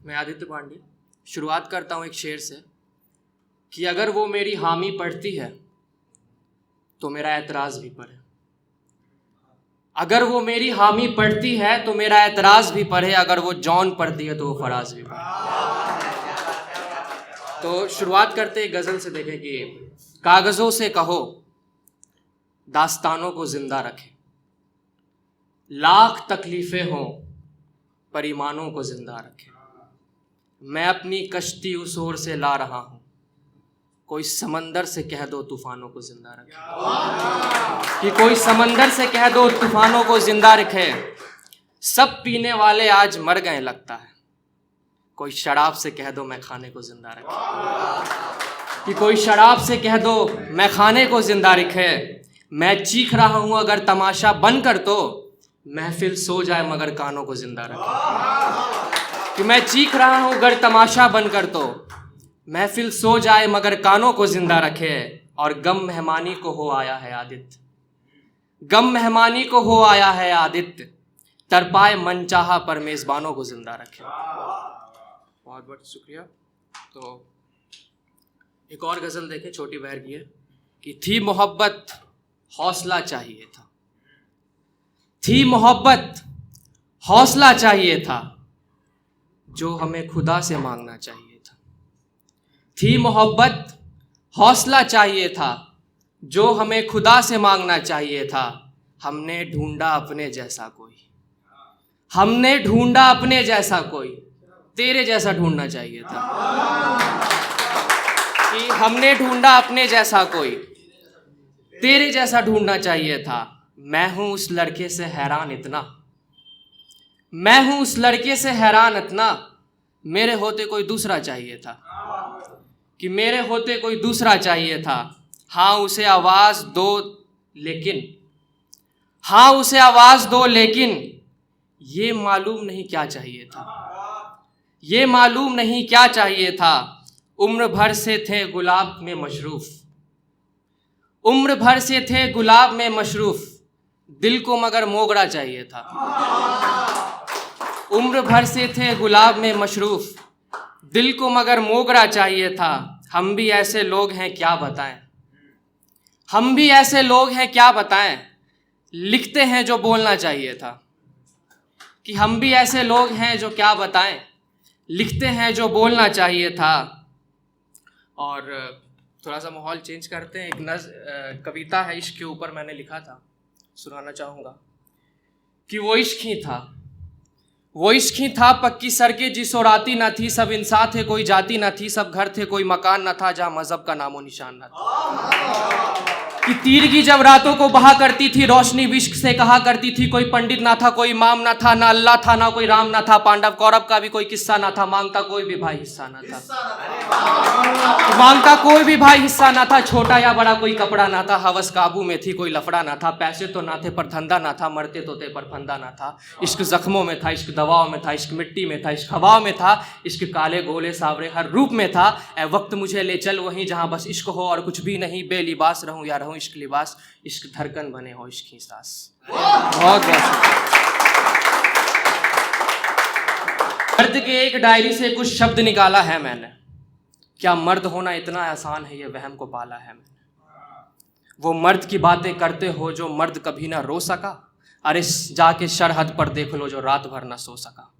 मैं आदित्य पांडे शुरुआत करता हूँ एक शेर से कि अगर वो मेरी हामी पढ़ती है तो मेरा एतराज़ भी पढ़े। अगर वो मेरी हामी पढ़ती है तो मेरा एतराज़ भी पढ़े। अगर वो जॉन पढ़ती है तो वो फराज भी पढ़े। तो शुरुआत करते एक गज़ल से देखें कि कागज़ों से कहो दास्तानों को ज़िंदा रखें, लाख तकलीफ़ें हों पर ईमानों को ज़िंदा रखें। मैं अपनी कश्ती उस ओर से ला रहा हूँ, कोई समंदर से कह दो तूफ़ानों को ज़िंदा रखे। कि कोई समंदर से कह दो तूफ़ानों को ज़िंदा रखे। सब पीने वाले आज मर गए लगता है, कोई शराब से कह दो मैं खाने को ज़िंदा रखे। कि कोई शराब से कह दो मैं खाने को ज़िंदा रखे। मैं चीख रहा हूँ अगर तमाशा बनकर तो महफिल सो जाए मगर कानों को ज़िंदा रखे। कि मैं चीख रहा हूँ अगर तमाशा बनकर तो महफिल सो जाए मगर कानों को ज़िंदा रखे। और गम मेहमानी को हो आया है आदित्य, गम मेहमानी को हो आया है आदित्य, तरपाए मनचाहा पर मेज़बानों को ज़िंदा रखे। बहुत बहुत शुक्रिया। तो एक और गज़ल देखें, छोटी बहर की है कि थी मोहब्बत हौसला चाहिए था, थी मोहब्बत हौसला चाहिए था, जो हमें खुदा से मांगना चाहिए था। थी मोहब्बत हौसला चाहिए था, जो हमें खुदा से मांगना चाहिए था। हमने ढूंढा अपने जैसा कोई, हमने ढूंढा अपने जैसा कोई, तेरे जैसा ढूंढना चाहिए था। कि हमने ढूंढा अपने जैसा कोई, तेरे जैसा ढूंढना चाहिए था। मैं हूँ उस लड़के से हैरान इतना, मैं हूँ उस लड़के से हैरान इतना, मेरे होते कोई दूसरा चाहिए था। कि मेरे होते कोई दूसरा चाहिए था। हाँ उसे आवाज़ दो लेकिन, हाँ उसे आवाज़ दो लेकिन ये मालूम नहीं क्या चाहिए था, ये मालूम नहीं क्या चाहिए था। उम्र भर से थे गुलाब में मशरूफ़, उम्र भर से थे गुलाब में मशरूफ़, दिल को मगर मोगरा चाहिए था। उम्र भर से थे गुलाब में मशरूफ़, दिल को मगर मोगरा चाहिए था। हम भी ऐसे लोग हैं क्या बताएं, हम भी ऐसे लोग हैं क्या बताएं, लिखते हैं जो बोलना चाहिए था। कि हम भी ऐसे लोग हैं जो क्या बताएं, लिखते हैं जो बोलना चाहिए था। और थोड़ा सा माहौल चेंज करते हैं। एक कविता है इश्क के ऊपर, मैंने लिखा था, सुनाना चाहूँगा। कि वो इश्क ही था, वो इश्क ही था, पक्की सड़कें जिस और आती न थी, सब इंसान थे कोई जाति न थी, सब घर थे कोई मकान न था, जहाँ मजहब का नामो निशान न था। कि तीर की जब रातों को बहा करती थी रोशनी इश्क से कहा करती थी, कोई पंडित ना था कोई इमाम ना था, ना अल्लाह था ना कोई राम ना था, पांडव कौरव का भी कोई किस्सा ना था, मांगता कोई भी भाई हिस्सा ना था, मांगता कोई भी भाई हिस्सा ना था, छोटा या बड़ा कोई कपड़ा ना था, हवस काबू में थी कोई लफड़ा ना था, पैसे तो ना थे पर धंधा ना था, मरते तो थे पर फंदा ना था। इश्क जख्मों में था, इश्क दवाओं में था, इश्क मिट्टी में था, इश्क हवाओं में था, इश्क काले गोले सावरे हर रूप में था। ए वक्त मुझे ले चल वहीं जहाँ बस इश्क हो और कुछ भी नहीं, बेलिबास रहूं या रहूं इश्क लिबास, इश्क धड़कन बने हो इश्क ही सांस। बहुत बहुत मर्द के एक डायरी से कुछ शब्द निकाला है मैंने, क्या मर्द होना इतना आसान है ये वहम को पाला है मैंने। वो मर्द की बातें करते हो जो मर्द कभी ना रो सका, अरे जाके सरहद पर देख लो जो रात भर ना सो सका।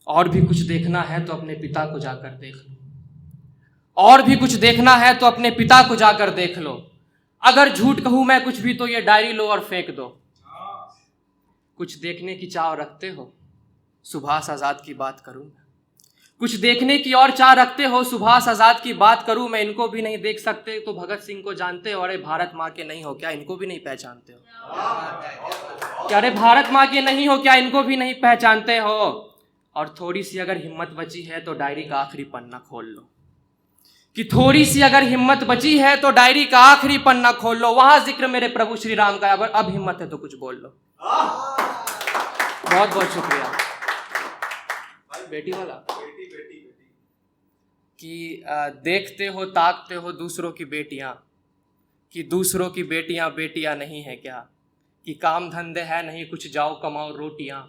और भी कुछ देखना है तो अपने पिता को जाकर देख लो, और भी कुछ देखना है तो अपने पिता को जाकर देख लो। अगर झूठ कहूं मैं कुछ भी तो ये डायरी लो और फेंक दो। कुछ देखने की चाह रखते हो, सुभाष आज़ाद की बात करूं मैं। कुछ देखने की और चाह रखते हो, सुभाष आज़ाद की बात करूं मैं। इनको भी नहीं देख सकते तो भगत सिंह को जानते हो, अरे भारत माँ के नहीं हो क्या इनको भी नहीं पहचानते हो। क्या अरे भारत माँ के नहीं हो क्या इनको भी नहीं पहचानते हो। और थोड़ी सी अगर हिम्मत बची है तो डायरी का आखिरी पन्ना खोल लो। कि थोड़ी सी अगर हिम्मत बची है तो डायरी का आखिरी पन्ना खोल लो, वहां जिक्र मेरे प्रभु श्री राम का, अब हिम्मत है तो कुछ बोल लो। बहुत बहुत शुक्रिया। बेटी वाला कि देखते हो ताकते हो दूसरों की बेटियां, कि दूसरों की बेटियां बेटियां नहीं है क्या, कि काम धंधे है नहीं कुछ जाओ कमाओ रोटियां,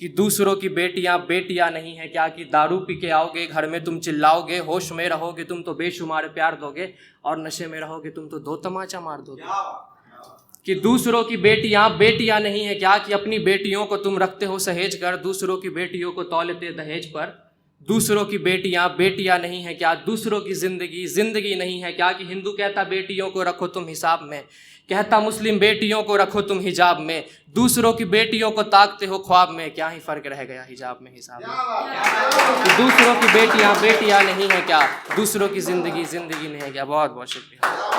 कि दूसरों की बेटियां बेटियां नहीं है क्या, कि दारू पी के आओगे घर में तुम चिल्लाओगे, होश में रहोगे तुम तो बेशुमार प्यार दोगे, और नशे में रहोगे तुम तो दो तमाचा मार दोगे। कि दूसरों की बेटियां बेटियां नहीं है क्या, कि अपनी बेटियों को तुम रखते हो सहेज कर, दूसरों की बेटियों को तौलते दहेज पर। दूसरों की बेटियां बेटियां नहीं है क्या, दूसरों की जिंदगी जिंदगी नहीं है क्या, कि हिंदू कहता बेटियों को रखो तुम हिसाब में, कहता मुस्लिम बेटियों को रखो तुम हिजाब में, दूसरों की बेटियों को ताकते हो ख्वाब में, क्या ही फर्क रह गया हिजाब में हिसाब में। कि दूसरों की बेटियां बेटियां नहीं है क्या, दूसरों की जिंदगी जिंदगी नहीं है क्या। बहुत बहुत शुक्रिया।